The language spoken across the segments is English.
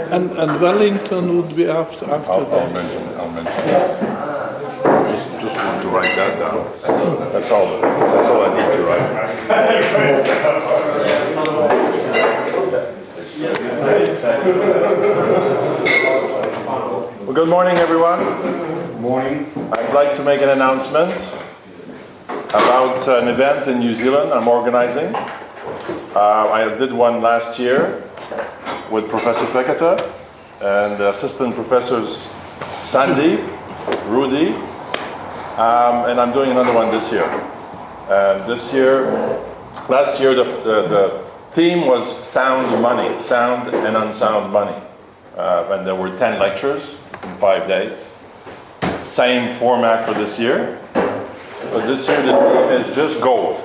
And Wellington would be after that. I'll mention it. Just want to write that down. That's all I need to write. Well, good morning, everyone. Good morning. I'd like to make an announcement about an event in New Zealand I'm organizing. I did one last year with Professor Fekete and assistant professors Sandy, Rudy, and I'm doing another one this year. Last year the theme was sound money, sound and unsound money. And there were 10 lectures in 5 days. Same format for this year, but this year the theme is just gold.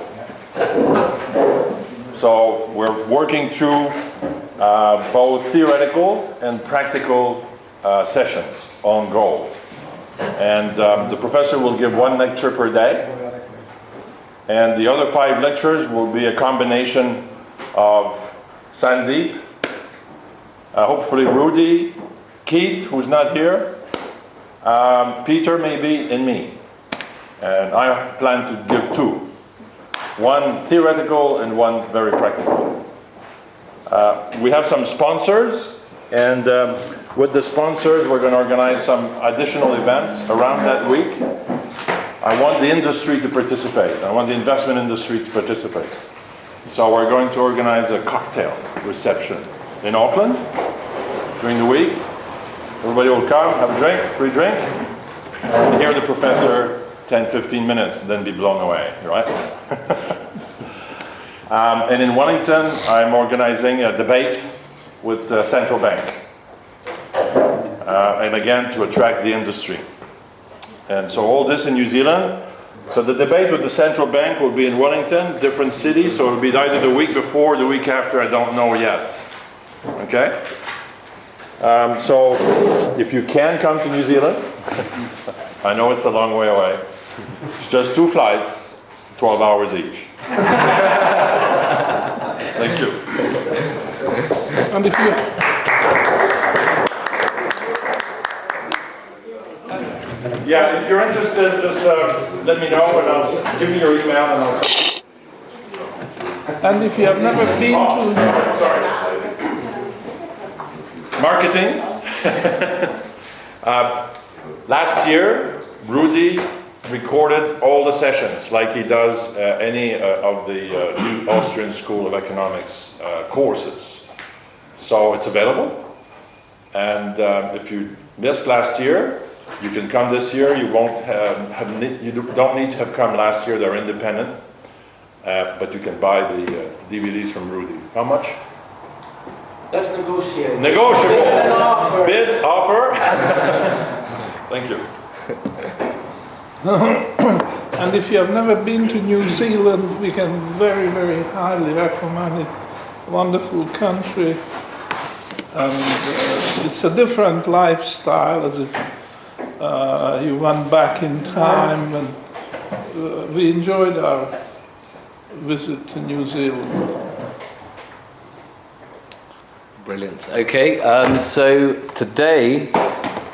So we're working through both theoretical and practical sessions on gold. And the professor will give 1 lecture per day. And the other 5 lectures will be a combination of Sandeep, hopefully Rudy, Keith, who's not here, Peter maybe, and me. And I plan to give 2. 1 theoretical and 1 very practical. We have some sponsors, and with the sponsors we're going to organize some additional events around that week. I want the industry to participate. I want the investment industry to participate. So we're going to organize a cocktail reception in Auckland during the week. Everybody will come, have a drink, free drink, and hear the professor 10-15 minutes, then be blown away, right? And in Wellington, I'm organizing a debate with the central bank. And again, to attract the industry. And so all this in New Zealand. So the debate with the central bank will be in Wellington, different cities, so it'll be either the week before or the week after, I don't know yet. Okay? So if you can come to New Zealand, I know it's a long way away. It's just 2 flights, 12 hours each. Thank you. And if you Yeah, if you're interested, just let me know and I'll give me your email and I'll. And if you have never been to... Sorry. Marketing. Last year, Rudy recorded all the sessions like he does any of the new Austrian School of Economics courses. So it's available. And if you missed last year, you can come this year. You won't you don't need to have come last year. They're independent, but you can buy the DVDs from Rudy. How much? Let's negotiate. Negotiable. Bid and offer. Bid, offer. Thank you. And if you have never been to New Zealand, we can very, very highly recommend it. Wonderful country. And it's a different lifestyle, as if you went back in time, and we enjoyed our visit to New Zealand. Brilliant. Okay, so today,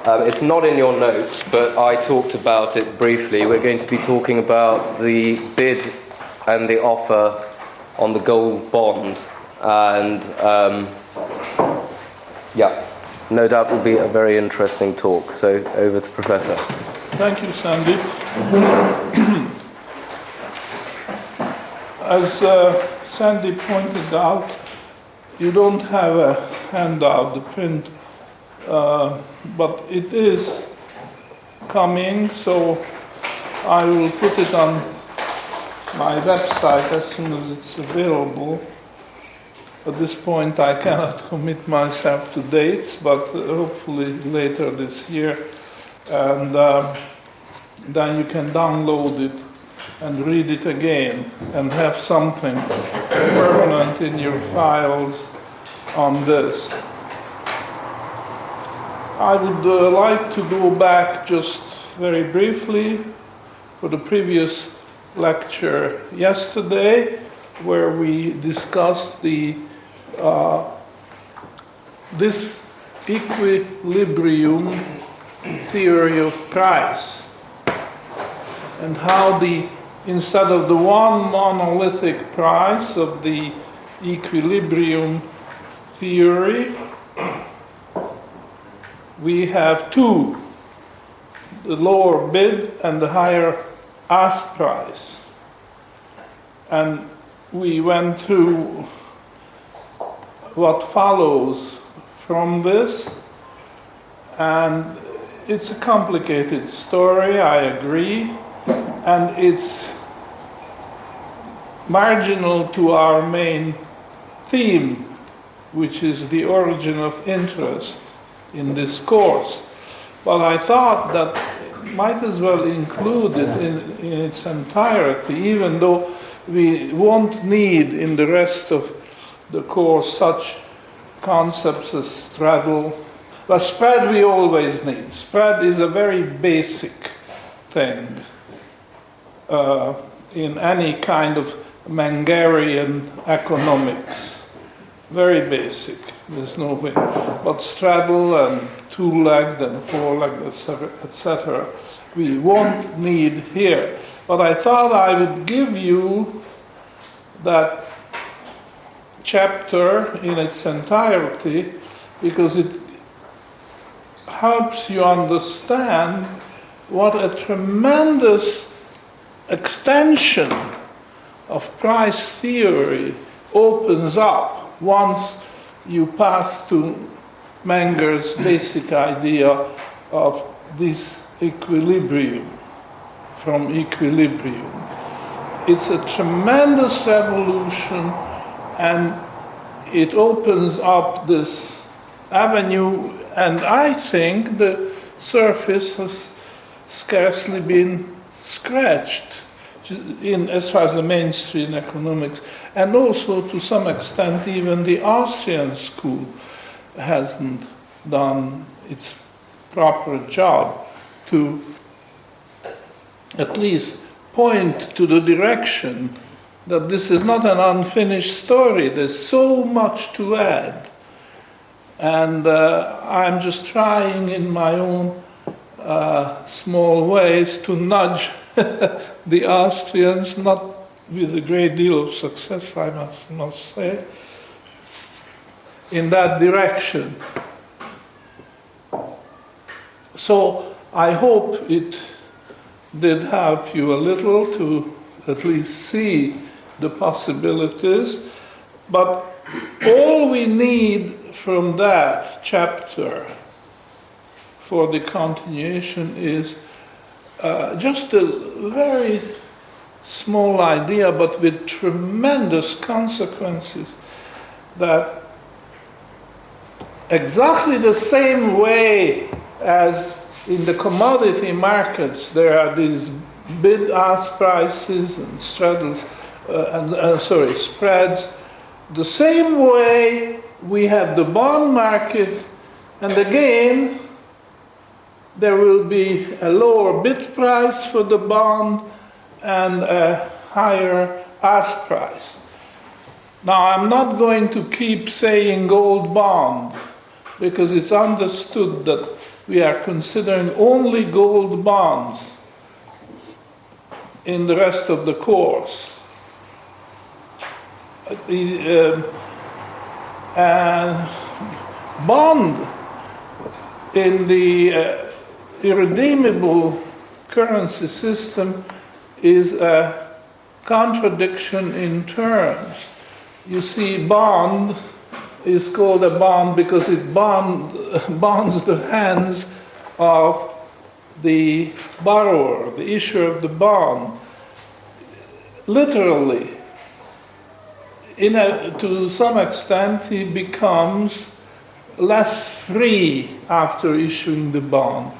it's not in your notes, but I talked about it briefly. We're going to be talking about the bid and the offer on the gold bond. And yeah, no doubt will be a very interesting talk. So over to Professor. Thank you, Sandy. As Sandy pointed out, you don't have a handout, the print, but it is coming, so I will put it on my website as soon as it's available. At this point I cannot commit myself to dates, but hopefully later this year, and then you can download it and read it again and have something permanent in your files on this. I would like to go back just very briefly for the previous lecture yesterday, where we discussed this equilibrium theory of price, and how instead of the one monolithic price of the equilibrium theory, we have two, the lower bid and the higher ask price. And we went through what follows from this, and it's a complicated story, I agree, and it's marginal to our main theme, which is the origin of interest in this course. But I thought that might as well include it in its entirety, even though we won't need in the rest of the course such concepts as straddle. But spread we always need. Spread is a very basic thing in any kind of Mengerian economics. Very basic. There's no way. But straddle and two-legged and four-legged, etc., we won't need here. But I thought I would give you that chapter in its entirety because it helps you understand what a tremendous extension of price theory opens up once you pass to Menger's basic idea of this equilibrium, from equilibrium. It's a tremendous revolution, and it opens up this avenue, and I think the surface has scarcely been scratched as far as the mainstream economics, and also to some extent even the Austrian school hasn't done its proper job to at least point to the direction that this is not an unfinished story. There's so much to add. And I'm just trying in my own small ways to nudge the Austrians, not with a great deal of success, I must say, in that direction. So I hope it did help you a little to at least see the possibilities, but all we need from that chapter for the continuation is just a very small idea, but with tremendous consequences, that exactly the same way as in the commodity markets there are these bid-ask prices and straddles, spreads, the same way we have the bond market, and again there will be a lower bid price for the bond and a higher ask price. Now, I'm not going to keep saying gold bond, because it's understood that we are considering only gold bonds in the rest of the course. Bond in the irredeemable currency system is a contradiction in terms. You see, bond is called a bond because it bonds the hands of the borrower, the issuer of the bond. Literally, to some extent, he becomes less free after issuing the bond.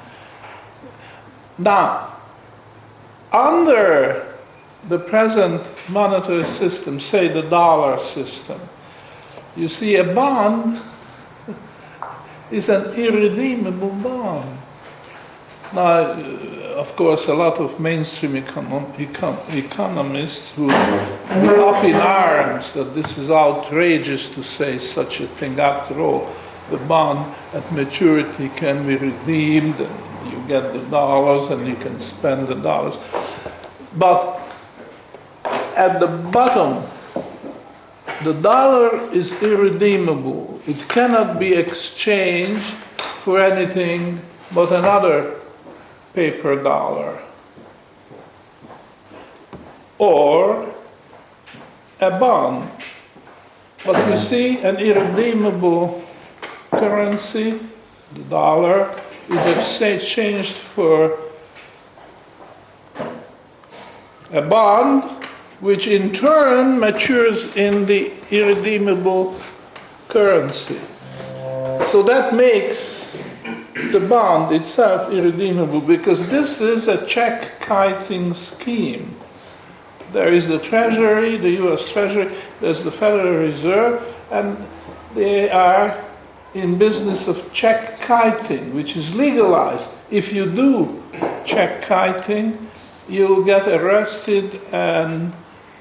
Now, under the present monetary system, say the dollar system, you see a bond is an irredeemable bond. Now, of course, a lot of mainstream economists would be up in arms that this is outrageous to say such a thing. After all, the bond at maturity can be redeemed, and you get the dollars and you can spend the dollars. But at the bottom, the dollar is irredeemable. It cannot be exchanged for anything but another paper dollar or a bond. But you see, an irredeemable currency, the dollar, is exchanged for a bond, which in turn matures in the irredeemable currency. So that makes the bond itself irredeemable, because this is a check-kiting scheme. There is the Treasury, the US Treasury, there's the Federal Reserve, and they are in business of check-kiting, which is legalized. If you do check-kiting, you'll get arrested and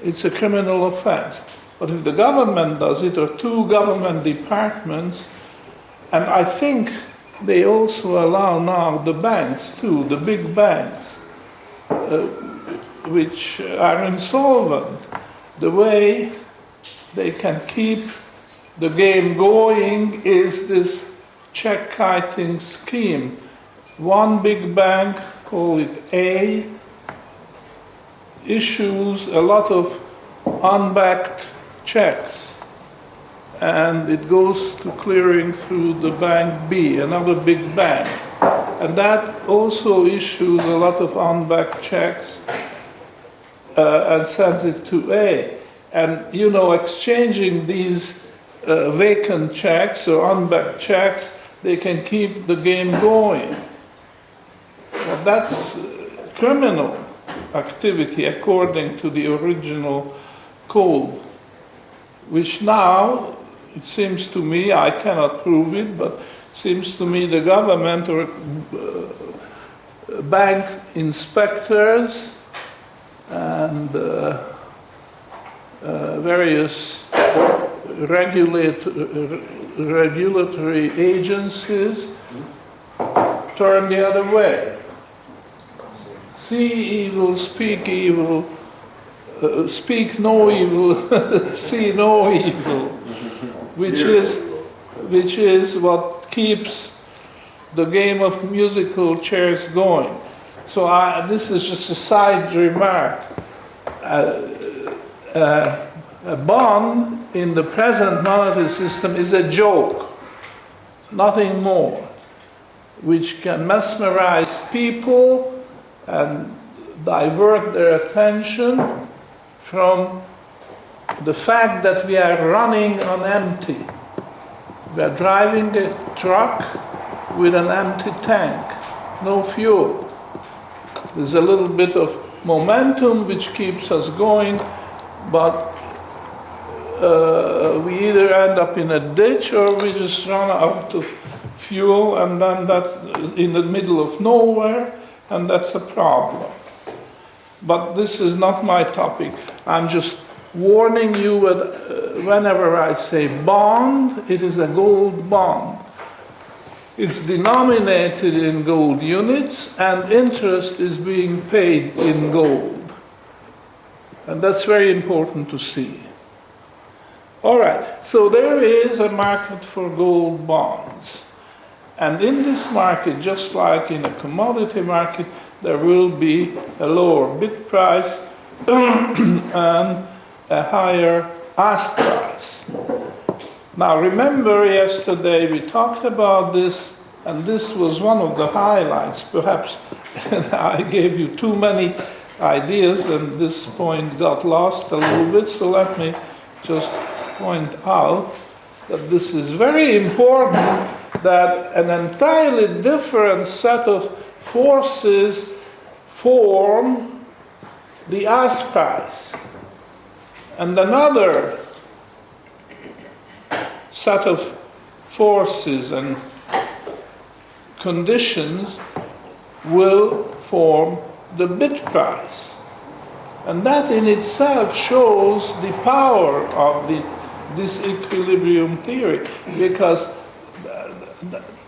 it's a criminal offense. But if the government does it, or two government departments, and I think they also allow now the banks too, the big banks, which are insolvent, the way they can keep the game going is this check-kiting scheme. One big bank, call it A, issues a lot of unbacked checks, and it goes to clearing through the bank B, another big bank. And that also issues a lot of unbacked checks and sends it to A. And, you know, exchanging these vacant checks or unbacked checks, they can keep the game going. But that's criminal activity according to the original code, which now, it seems to me, I cannot prove it, but it seems to me the government or bank inspectors and various regulatory agencies turn the other way. See evil, speak evil, speak no evil, see no evil, which is what keeps the game of musical chairs going. So this is just a side remark. A bond in the present monetary system is a joke, nothing more, which can mesmerize people and divert their attention from the fact that we are running on empty. We are driving a truck with an empty tank, no fuel. There's a little bit of momentum which keeps us going, but we either end up in a ditch or we just run out of fuel, and then that's in the middle of nowhere, and that's a problem. But this is not my topic. I'm just warning you that whenever I say bond, it is a gold bond. It's denominated in gold units, and interest is being paid in gold. And that's very important to see. All right, so there is a market for gold bonds. And in this market, just like in a commodity market, there will be a lower bid price and a higher ask price. Now remember, yesterday we talked about this, and this was one of the highlights. Perhaps I gave you too many ideas and this point got lost a little bit, so let me just point out that this is very important, that an entirely different set of forces form the ask price. And another set of forces and conditions will form the bid price. And that in itself shows the power of this equilibrium theory, because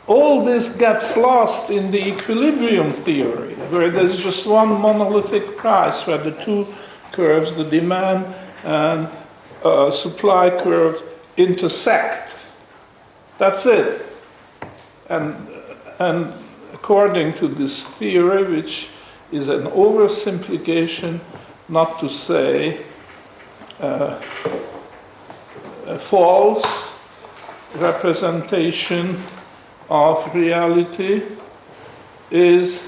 all this gets lost in the equilibrium theory, where there's just one monolithic price, where the two curves, the demand and supply curves, intersect. That's it. And according to this theory, which is an oversimplification, not to say a false representation of reality, is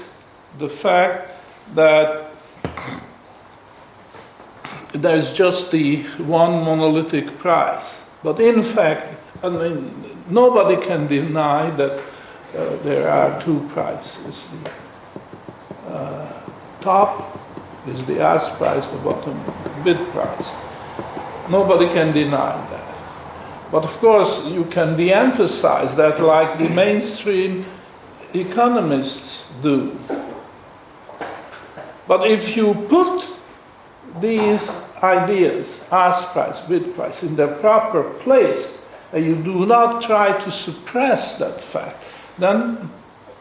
the fact that there's just the one monolithic price. But in fact, I mean, nobody can deny that there are two prices. The top is the ask price, the bottom bid price. Nobody can deny that. But of course, you can de-emphasize that like the mainstream economists do. But if you put these ideas, ask price, bid price, in their proper place, and you do not try to suppress that fact, then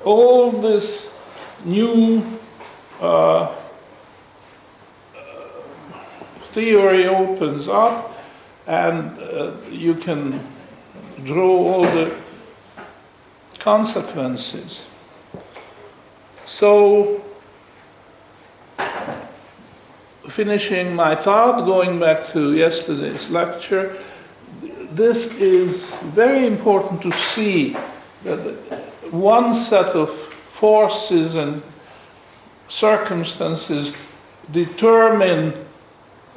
all this new theory opens up, and you can draw all the consequences. So, finishing my thought, going back to yesterday's lecture, this is very important to see that one set of forces and circumstances determine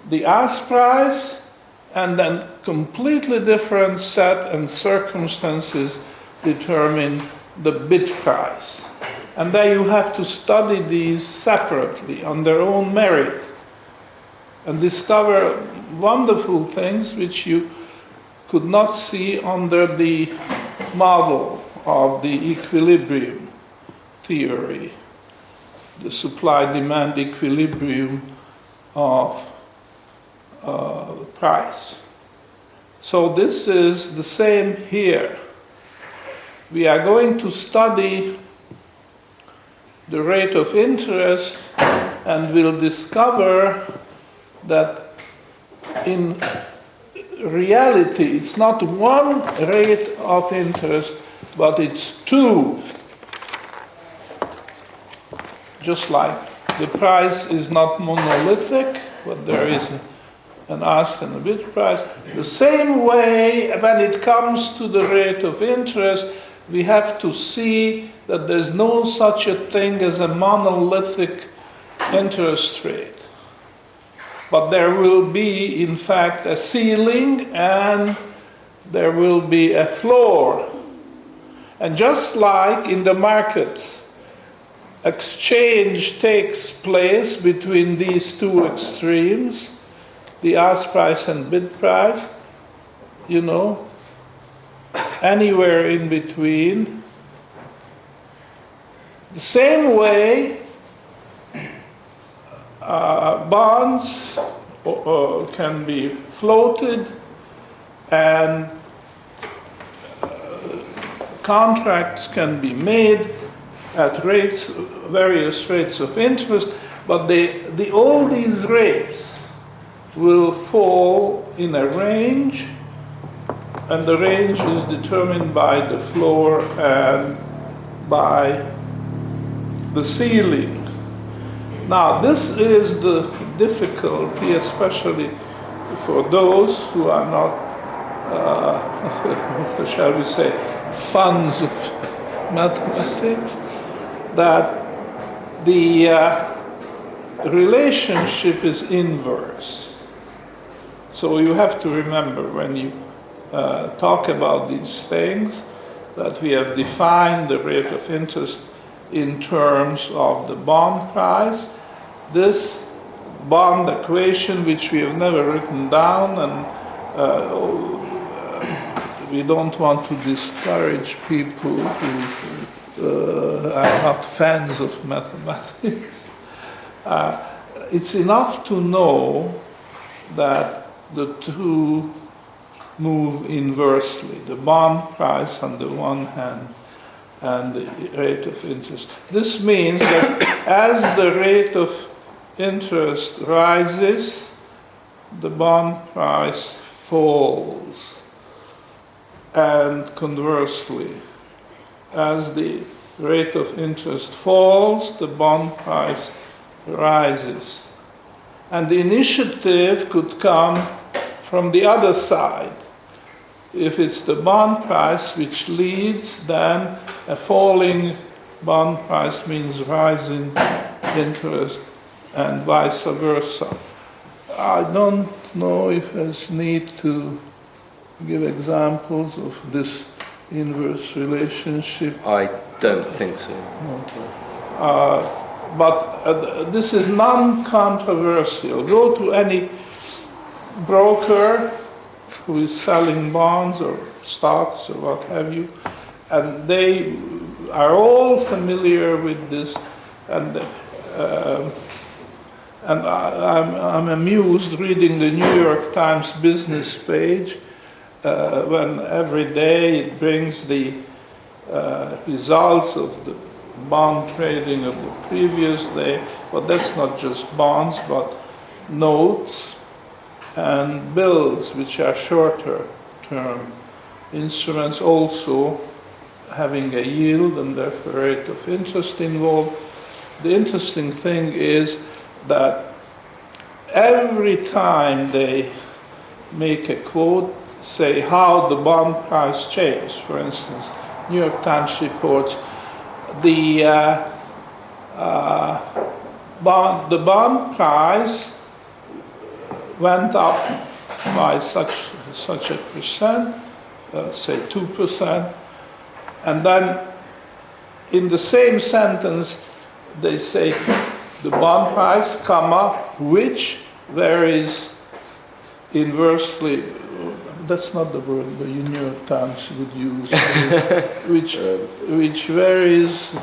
the ask price, and then completely different set and circumstances determine the bid price. And then you have to study these separately on their own merit and discover wonderful things which you could not see under the model of the equilibrium theory, the supply-demand equilibrium of price. So this is the same here. We are going to study the rate of interest, and we'll discover that in reality it's not one rate of interest, but it's two. Just like the price is not monolithic, but there is an ask and a bid price. The same way, when it comes to the rate of interest, we have to see that there's no such a thing as a monolithic interest rate. But there will be, in fact, a ceiling and there will be a floor. And just like in the markets, exchange takes place between these two extremes, the ask price and bid price, you know, anywhere in between. The same way, bonds can be floated and contracts can be made at rates, various rates of interest, but all these rates will fall in a range, and the range is determined by the floor and by the ceiling. Now, this is the difficulty, especially for those who are not, shall we say, fans of mathematics, that the relationship is inverse. So you have to remember when you talk about these things that we have defined the rate of interest in terms of the bond price. This bond equation which we have never written down, and we don't want to discourage people who are not fans of mathematics. It's enough to know that the two move inversely, the bond price on the one hand and the rate of interest. This means that as the rate of interest rises, the bond price falls, and conversely, as the rate of interest falls, the bond price rises. And the initiative could come from the other side. If it's the bond price which leads, then a falling bond price means rising interest, and vice versa. I don't know if there's need to give examples of this inverse relationship. I don't think so. But this is non-controversial. Go to any broker who is selling bonds or stocks or what have you, and they are all familiar with this. And I'm amused reading the New York Times business page when every day it brings the results of the bond trading of the previous day. But that's not just bonds, but notes and bills, which are shorter term instruments, also having a yield and therefore rate of interest involved. The interesting thing is that every time they make a quote, say how the bond price changed, for instance, New York Times reports the bond price went up by such a percent, say 2%, and then in the same sentence they say the bond price, which varies inversely. That's not the word the New York Times would use. which varies,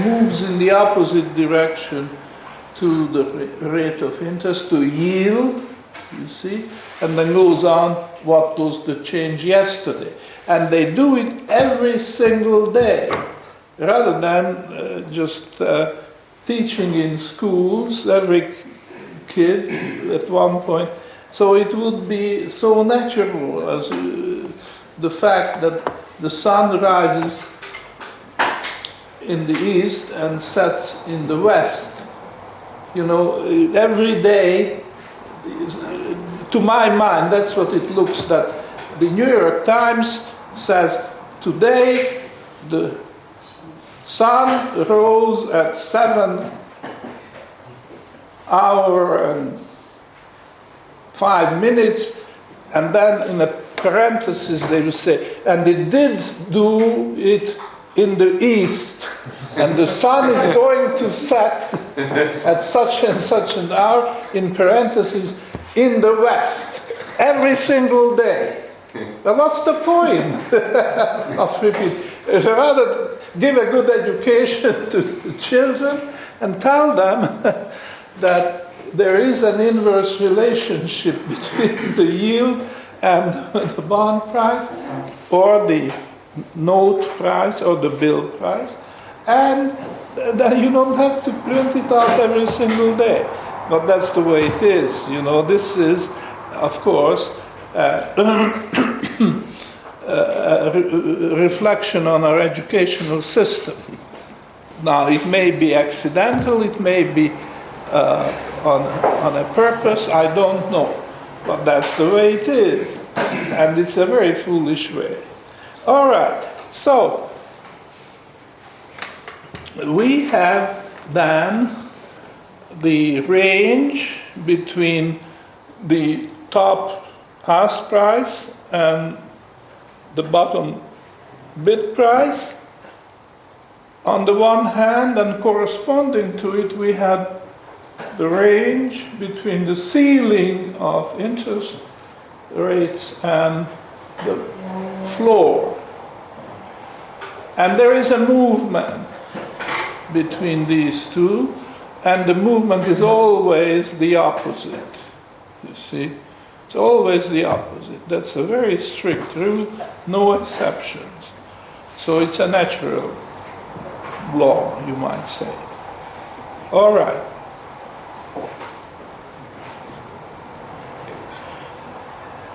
moves in the opposite direction to the rate of interest, to yield, you see, and then goes on, what was the change yesterday? And they do it every single day, rather than just teaching in schools, every kid at one point. So it would be so natural as the fact that the sun rises in the east and sets in the west. You know, every day, to my mind, that's what it looks that the New York Times says, today the sun rose at 7 hours and 5 minutes, and then in a parenthesis they will say, and it did do it in the east, and the sun is going to set at such and such an hour, in parentheses, in the west, every single day. Well, what's the point of repeating? Rather give a good education to the children and tell them that there is an inverse relationship between the yield and the bond price, or the note price, or the bill price, and that you don't have to print it out every single day. But that's the way it is. You know, this is, of course, a reflection on our educational system. Now, it may be accidental, it may be on a purpose, I don't know. But that's the way it is. And it's a very foolish way. All right, so we have then the range between the top ask price and the bottom bid price on the one hand, and corresponding to it we had the range between the ceiling of interest rates and the floor. And there is a movement between these two, and the movement is always the opposite. You see? It's always the opposite. That's a very strict rule, no exceptions. So it's a natural law, you might say. All right.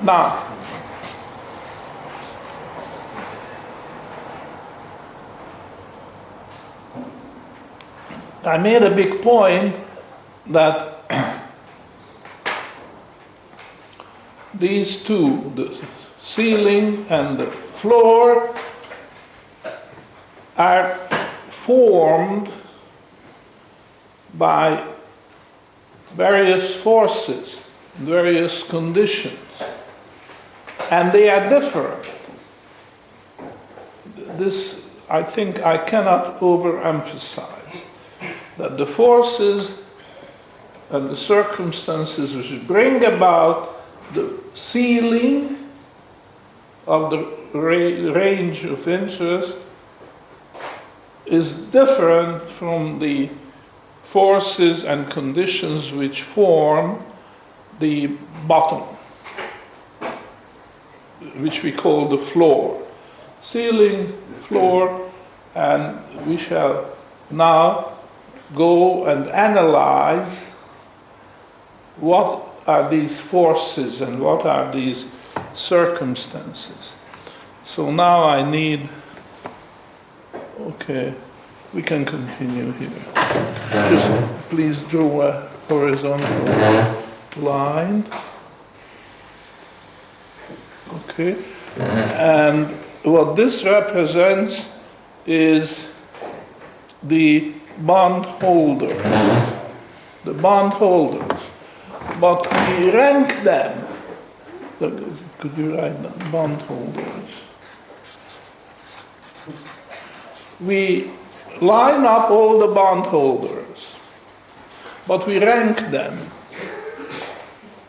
Now, I made a big point that these two, the ceiling and the floor, are formed by various forces, various conditions, and they are different. This, I think, I cannot overemphasize. That the forces and the circumstances which bring about the ceiling of the range of interest is different from the forces and conditions which form the bottom, which we call the floor. Ceiling, floor, and we shall now go and analyze what are these forces and what are these circumstances. So now I need, okay, we can continue here. Just please draw a horizontal line. Okay, and what this represents is the bondholders, but we rank them. Could you write down bondholders? We line up all the bondholders, but we rank them.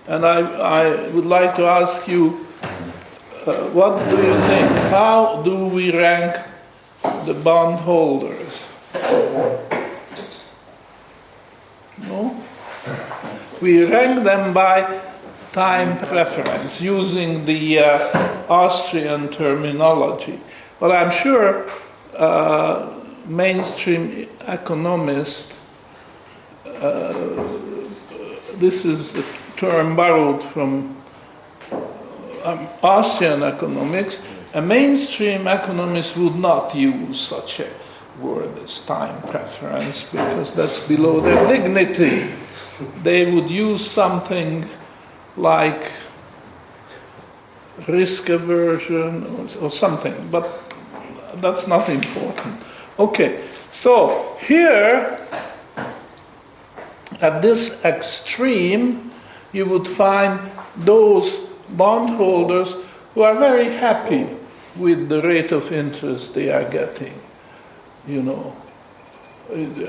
And I would like to ask you, what do you think? How do we rank the bondholders? No? We rank them by time preference, using the Austrian terminology. But I'm sure mainstream economists, this is a term borrowed from Austrian economics, a mainstream economist would not use such a word as time preference, because that's below their dignity. They would use something like risk aversion or something, but that's not important. Okay, so here at this extreme you would find those bondholders who are very happy with the rate of interest they are getting. You know,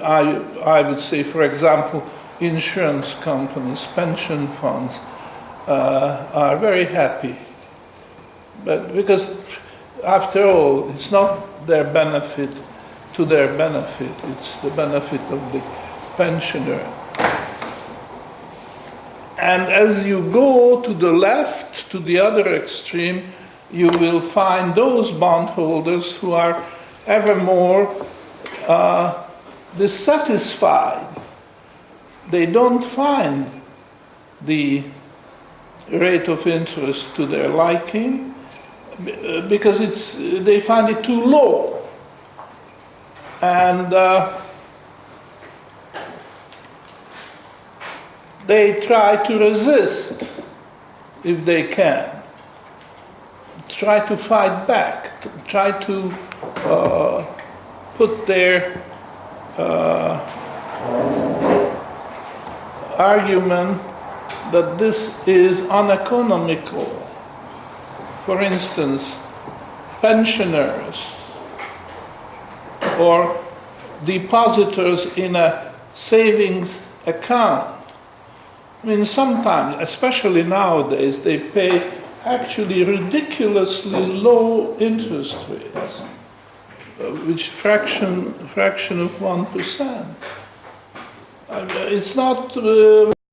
I would say, for example, insurance companies, pension funds are very happy, but because after all, it's not their benefit to their benefit; it's the benefit of the pensioner. And as you go to the left, to the other extreme, you will find those bondholders who are ever more dissatisfied. They don't find the rate of interest to their liking because they find it too low. And they try to resist if they can. Try to fight back, try to put their argument that this is uneconomical. For instance, pensioners or depositors in a savings account. I mean, sometimes, especially nowadays, they pay actually ridiculously low interest rates, which fraction of 1%. It's not